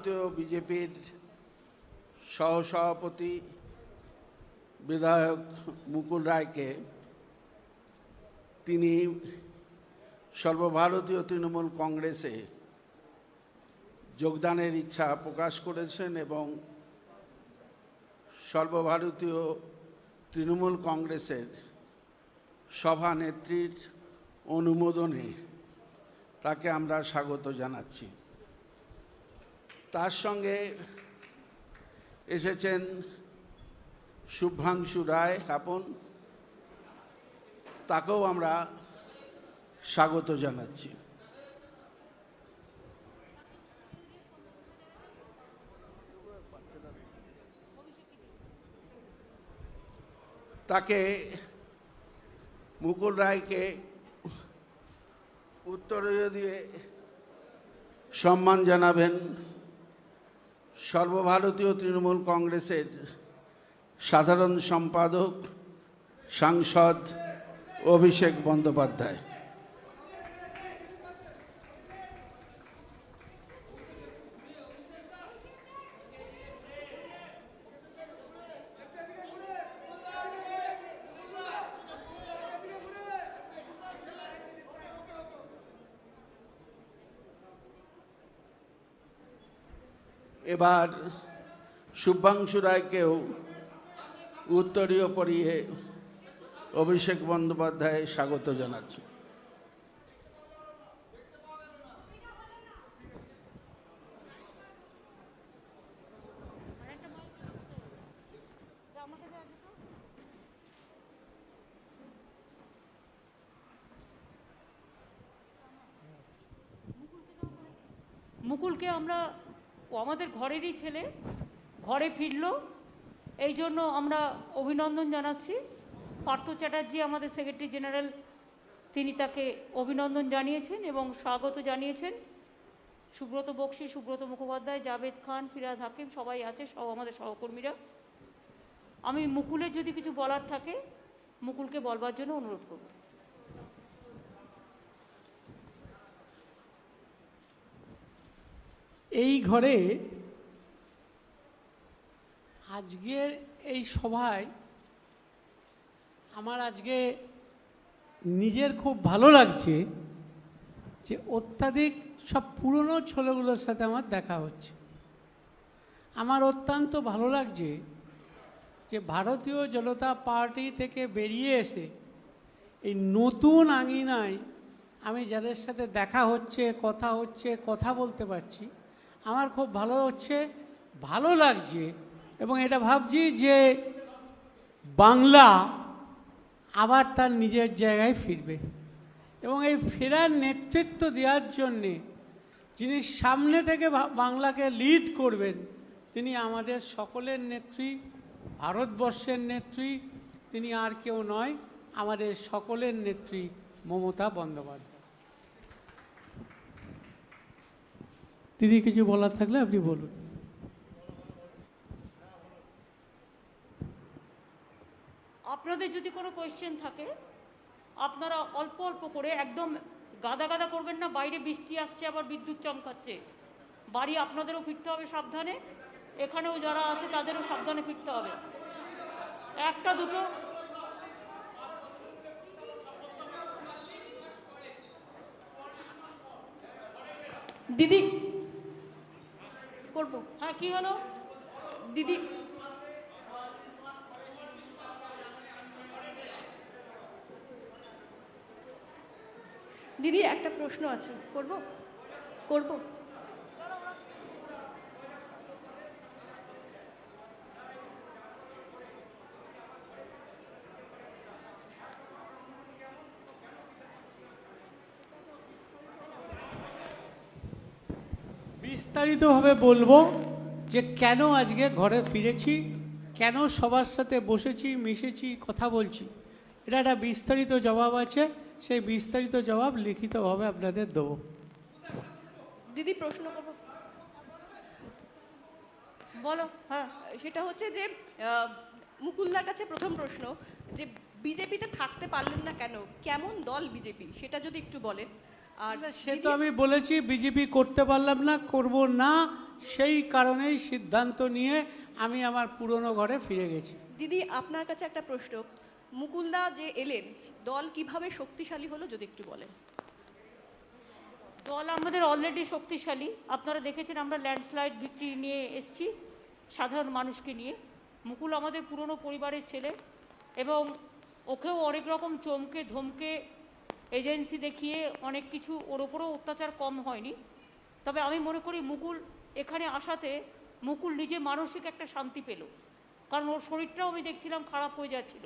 সর্বভারতীয় বিজেপির সহসভাপতি বিধায়ক মুকুল রায়কে তিনি সর্বভারতীয় তৃণমূল কংগ্রেসে যোগদানের ইচ্ছা প্রকাশ করেছেন এবং সর্বভারতীয় তৃণমূল কংগ্রেসের সভানেত্রীর অনুমোদনে তাকে আমরা স্বাগত জানাচ্ছি। তার সঙ্গে এসেছেন শুভ্রাংশু রায় আপন, তাকেও আমরা স্বাগত জানাচ্ছি। তাকে মুকুল রায়কে উত্তরীয় দিয়ে সম্মান জানাবেন সর্বভারতীয় তৃণমূল কংগ্রেসের সাধারণ সম্পাদক সাংসদ অভিষেক বন্দ্যোপাধ্যায়। এবার শুভ্রাংশু রায়কেও উত্তরীয় পরিয়ে অভিষেক বন্দ্যোপাধ্যায় স্বাগত জানাচ্ছি। মুকুলকে আমরা, ও আমাদের ঘরেরই ছেলে, ঘরে ফিরলো, এই জন্য আমরা অভিনন্দন জানাচ্ছি। পার্থ চ্যাটার্জি আমাদের সেক্রেটারি জেনারেল, তিনি তাকে অভিনন্দন জানিয়েছেন এবং স্বাগত জানিয়েছেন। সুব্রত বক্সী, সুব্রত মুখোপাধ্যায়, জাভেদ খান, ফিরাদ হাকিম সবাই আছে, সব আমাদের সহকর্মীরা। আমি মুকুলের যদি কিছু বলার থাকে মুকুলকে বলবার জন্য অনুরোধ করব। এই ঘরে আজকের এই সভায় আমার আজকে নিজের খুব ভালো লাগছে যে অত্যাধিক সব পুরনো ছেলেগুলোর সাথে আমার দেখা হচ্ছে। আমার অত্যন্ত ভালো লাগছে যে ভারতীয় জনতা পার্টি থেকে বেরিয়ে এসে এই নতুন আঙিনায় আমি যাদের সাথে দেখা হচ্ছে, কথা বলতে পারছি, আমার খুব ভালো লাগছে এবং এটা ভাবছি যে বাংলা আবার তার নিজের জায়গায় ফিরবে এবং এই ফেরার নেতৃত্ব দেওয়ার জন্যে যিনি সামনে থেকে বাংলাকে লিড করবেন তিনি আমাদের সকলের নেত্রী, ভারতবর্ষের নেত্রী, তিনি আর কেউ নয়, আমাদের সকলের নেত্রী মমতা বন্দ্যোপাধ্যায়। দিদি কিছু বলার থাকলে আপনি বলুন। আপনাদের যদি কোনো কোয়েশ্চেন থাকে আপনারা অল্প অল্প করে, একদম গাদা গাদা করবেন না। বাইরে বৃষ্টি আসছে, আবার বিদ্যুৎ চমকাচ্ছে, বাড়ি আপনাদেরও ফিরতে হবে সাবধানে, এখানেও যারা আছে তাদেরও সাবধানে ফিরতে হবে। একটা দুটো দিদি করবো। হ্যাঁ, কি হলো দিদি? দিদি একটা প্রশ্ন আছে, করব? বিস্তারিতভাবে বলবো যে কেন আজকে ঘরে ফিরেছি, কেন সবার সাথে বসেছি, মিশেছি, কথা বলছি। এটা একটা বিস্তারিত জবাব আছে, সেই বিস্তারিত জবাব লিখিতভাবে আপনাদের দেবো। দিদি প্রশ্ন করব, বলো। হ্যাঁ, সেটা হচ্ছে যে মুকুলদার কাছে প্রথম প্রশ্ন যে বিজেপিতে থাকতে পারলেন না কেন, কেমন দল বিজেপি, সেটা যদি একটু বলেন। আর সে তো আমি বলেছি বিজেপি করতে পারলাম না, করব না, সেই কারণেই সিদ্ধান্ত নিয়ে আমি আমার পুরনো ঘরে ফিরে গেছি। দিদি আপনার কাছে একটা প্রশ্ন, মুকুলদা যে এলেন, দল কিভাবে শক্তিশালী হলো যদি একটু বলেন। দল আমাদের অলরেডি শক্তিশালী। আপনারা দেখেছেন আমরা ল্যান্ডস্লাইড ভিক্টরি নিয়ে এসেছি সাধারণ মানুষকে নিয়ে। মুকুল আমাদের পুরনো পরিবারের ছেলে এবং ওকেও অনেক রকম চমকে ধমকে এজেন্সি দেখিয়ে অনেক কিছু ওর ওপরেও অত্যাচার কম হয়নি। তবে আমি মনে করি মুকুল এখানে আসাতে মুকুল নিজে মানসিক একটা শান্তি পেল, কারণ ওর শরীরটাও আমি দেখছিলাম খারাপ হয়ে যাচ্ছিল,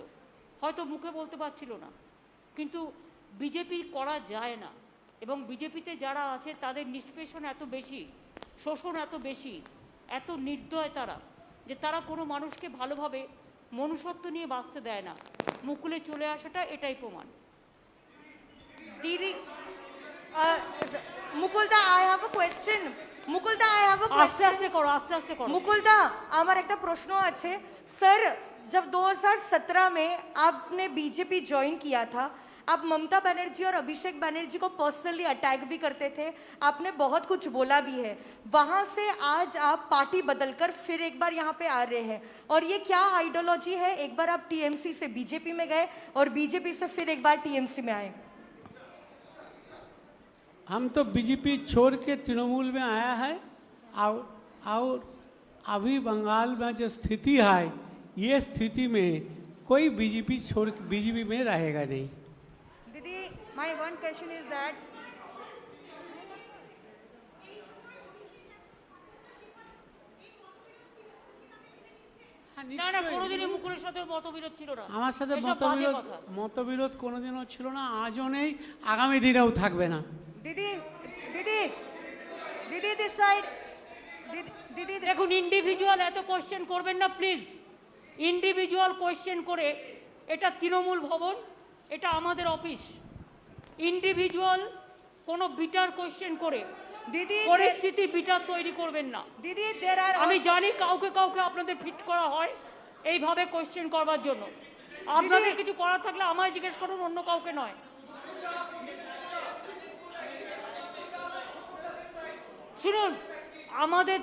হয়তো মুখে বলতে পারছিল না। কিন্তু বিজেপি করা যায় না, এবং বিজেপিতে যারা আছে তাদের নিষ্পেষণ এত বেশি, শোষণ এত বেশি, এত নির্দয় তারা, যে তারা কোনো মানুষকে ভালোভাবে মনুষ্যত্ব নিয়ে বাঁচতে দেয় না। মুকুলে চলে আসাটা এটাই প্রমাণ। Didi, Mukulda, I have a question. Mukulda, I have a আস্তে question. আস্তে করো, আস্তে আস্তে করো। मुकुलदा আমার একটা प्रश्न আছে सर, जब 2017 में आपने बीजेपी ज्वाइन किया था, आप ममता बनर्जी और अभिषेक बनर्जी को पर्सनली अटैक भी करते थे, आपने बहुत कुछ बोला भी है। वहां से आज आप पार्टी बदलकर फिर एक बार यहाँ पे आ रहे हैं, और ये क्या आइडियोलॉजी है? एक बार आप टीएमसी से बीजेपी में गए और बीजेपी से फिर एक बार टीएमसी में आए। हम तो बीजेपी छोड़ के तृणमूल में आया है, और अभी बंगाल में जो स्थिति है, ये स्थिति में कोई बीजेपी छोड़ बीजेपी में रहेगा नहीं। Didi, my one question is that না না, কোনোদিনই মুকুলের সাথে মতবিরোধ ছিল না। আমার সাথে এসব বাজে মতবিরোধ কথা। মতবিরোধ কোনোদিনও ছিল না, আজও নেই, আগামী দিনেও থাকবে না। Didi, Didi, Didi, this side. Didi, দেখুন, ইন্ডিভিজুয়াল এত কোয়েশ্চেন করবেন না প্লিজ। ইন্ডিভিজুয়াল কোয়েশ্চেন করে, এটা তৃণমূল ভবন, এটা আমাদের অফিস। ইন্ডিভিজুয়াল কোনো বিটার কোয়েশ্চেন করে Didi, পরিস্থিতি বিটার তৈরি করবেন না। Didi, there are আমি also, জানি কাউকে কাউকে আপনাদের ফিট করা হয় এইভাবে কোয়েশ্চেন করবার জন্য। আপনাদের কিছু করার থাকলে আমায় জিজ্ঞেস করুন, অন্য কাউকে নয়। শুনুন, আমাদের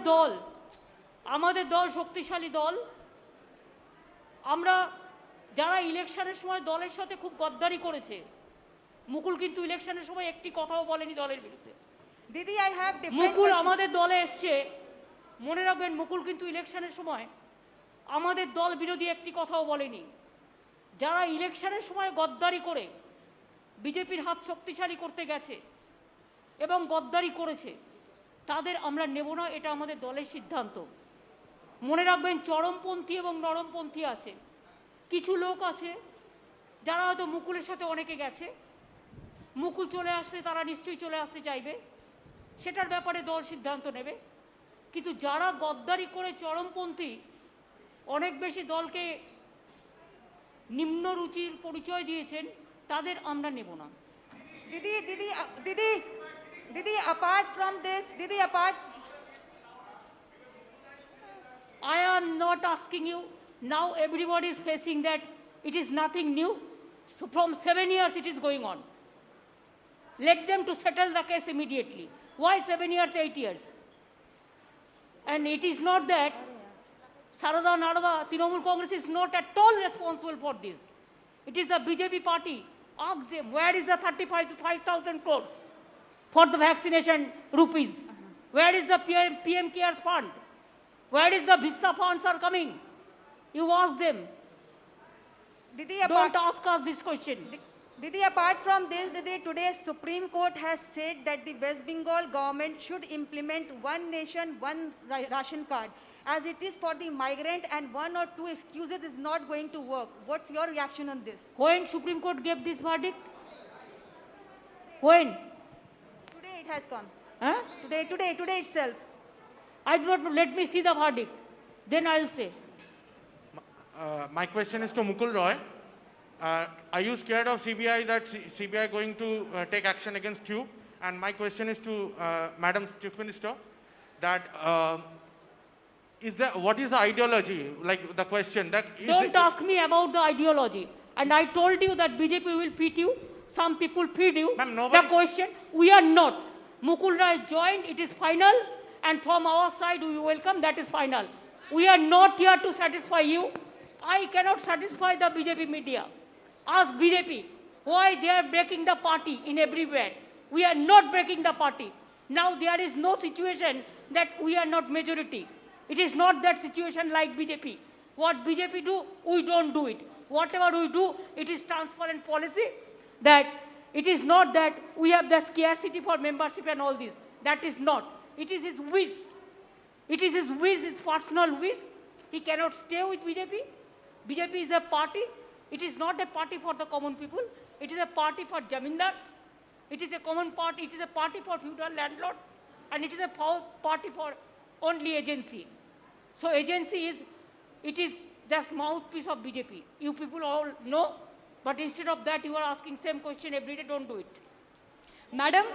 দল শক্তিশালী দল। আমরা যারা ইলেকশনের সময় দলের সাথে খুব গদ্দারি করেছে, মুকুল কিন্তু ইলেকশনের সময় একটি কথাও বলেনি দলের বিরুদ্ধে। Didi, I have different Mukul questions. আমাদের দলে এসছে, মনে রাখবেন, মুকুল কিন্তু ইলেকশনের সময় আমাদের দল বিরোধী একটি কথাও বলেনি। যারা ইলেকশনের সময় গদ্দারি করে বিজেপির হাত শক্তিশালী করতে গেছে এবং গদ্দারি করেছে, তাদের আমরা নেব না, এটা আমাদের দলের সিদ্ধান্ত। মনে রাখবেন, চরমপন্থী এবং নরমপন্থী আছে। কিছু লোক আছে যারা হয়তো মুকুলের সাথে অনেকে গেছে, মুকুল চলে আসলে তারা নিশ্চয়ই চলে আসতে চাইবে, সেটার ব্যাপারে দল সিদ্ধান্ত নেবে। কিন্তু যারা গদ্দারি করে চরমপন্থী, অনেক বেশি দলকে নিম্ন রুচির পরিচয় দিয়েছেন, তাদের আমরা নেব না। Didi, apart from this, Didi, apart. I am not asking you. Now everybody is facing that it is nothing new. So from 7 years it is going on. Let them to settle the case immediately. Why 7 years, 8 years? And it is not that Sarada Narada, Trinamool Congress is not at all responsible for this. It is the BJP party. Ask them, where is the 35 to 5,000 crores for the vaccination rupees? Where is the PM Cares Fund? Where is the Vista funds are coming? You ask them. Didi, Don't ask us this question. Didi, apart from this, Didi, today Supreme Court has said that the West Bengal government should implement one nation, one ration card, as it is for the migrant, and one or two excuses is not going to work. What's your reaction on this? When Supreme Court gave this verdict? When? Today it has come. Huh? Today itself. I do not know. Let me see the verdict. Then I'll say. My question is to Mukul Roy. Are you scared of CBI, that CBI going to take action against you? And my question is to Madam Chief Minister, that what is the ideology? Like the question that Don't ask me about the ideology. And I told you that BJP will beat you some people feed you. Ma'am, The nobody- question, we are not. Mukul Roy joined, it is final, and from our side we welcome, that is final. We are not here to satisfy you. I cannot satisfy the BJP media. Ask BJP why they are breaking the party in everywhere. We are not breaking the party. Now there is no situation that we are not majority. It is not that situation like BJP. What BJP do, we don't do it. Whatever we do, it is transparent policy that it is not that we have the scarcity for membership and all this. That is not. It is his wish. It is his wish, his personal wish. He cannot stay with BJP. BJP is a party. It is not a party for the common people. It is a party for jamindars. It is a common party. It is a party for feudal landlord. And it is a party for only agency. So agency is, it is just mouthpiece of BJP. You people all know. But instead of that, you are asking same question every day. Don't do it. Madam,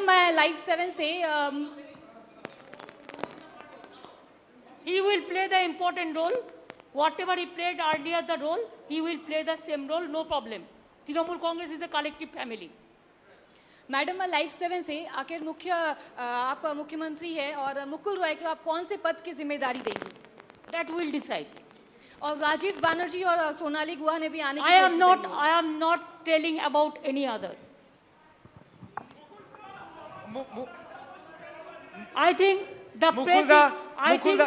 मैं live 7 से He will play the important role. Whatever he played earlier the role, he will play the same role, no problem. Trinamool Congress is a collective family. Madam मैं live 7 से आखिर आप मुख्यमंत्री है और मुकुल रॉय को आप कौन से पद की जिम्मेदारी देंगी? That will decide. और राजीव बनर्जी और सोनाली गुहा ने भी आने की I कोशिश की है। am not telling about any other. I think the press is, I think,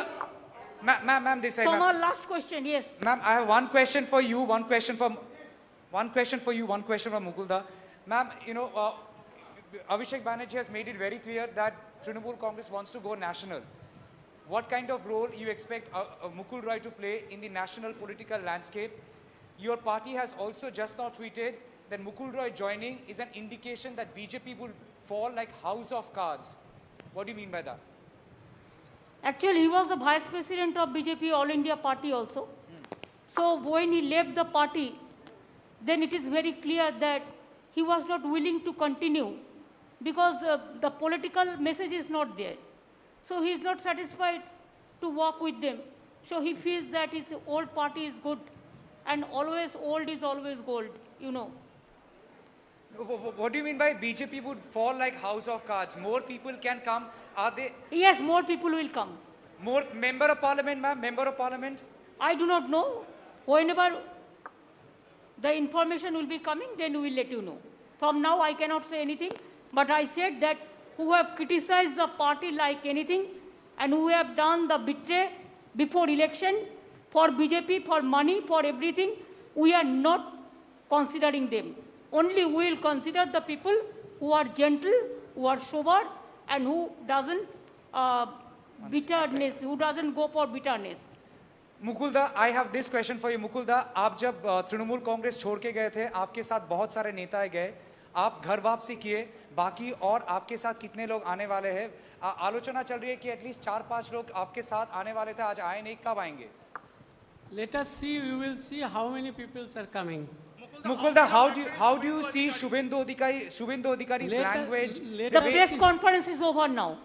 Ma'am, this side, Tomar, ma'am. last question, yes. Ma'am, I have one question for you, one question for Mukulda. Ma'am, you know, Abhishek Banerjee has made it very clear that Trinamool Congress wants to go national. What kind of role you expect Mukul Roy to play in the national political landscape? Your party has also just now tweeted that Mukul Roy joining is an indication that BJP will fall like house of cards. What do you mean by that? Actually, he was the vice president of BJP All India Party also. So when he left the party, then it is very clear that he was not willing to continue because the political message is not there. So he is not satisfied to work with them. So he feels that his old party is good and always old is always gold, you know. What do you mean by BJP would fall like house of cards? More people can come. Are they Yes, more people will come. more member of parliament, ma'am? Member of parliament? I do not know. Whenever the information will be coming, then we will let you know. From now, I cannot say anything, but I said that who have criticized the party like anything and who have done the betray before election for BJP, for money, for everything, we are not considering them. Only we will consider the people who are gentle, who are sober, and who doesn't bitterness, who doesn't go for bitterness. मुकुलदा, I have this question for you. मुकुलदा, आप जब तृणमूल कांग्रेस छोड़ के गए थे, आपके साथ बहुत सारे नेता गए, आप घर वापसी किए, बाकी और आपके साथ कितने लोग आने वाले हैं? आलोचना चल रही है कि एटलीस्ट 4-5 लोग आपके साथ आने वाले थे, आज आए नहीं, कब आएंगे? Let us see, we will see how many people are coming. Mukulda, how do you see Shubhendu Adhikari's language? Let The us press see. conference is over now.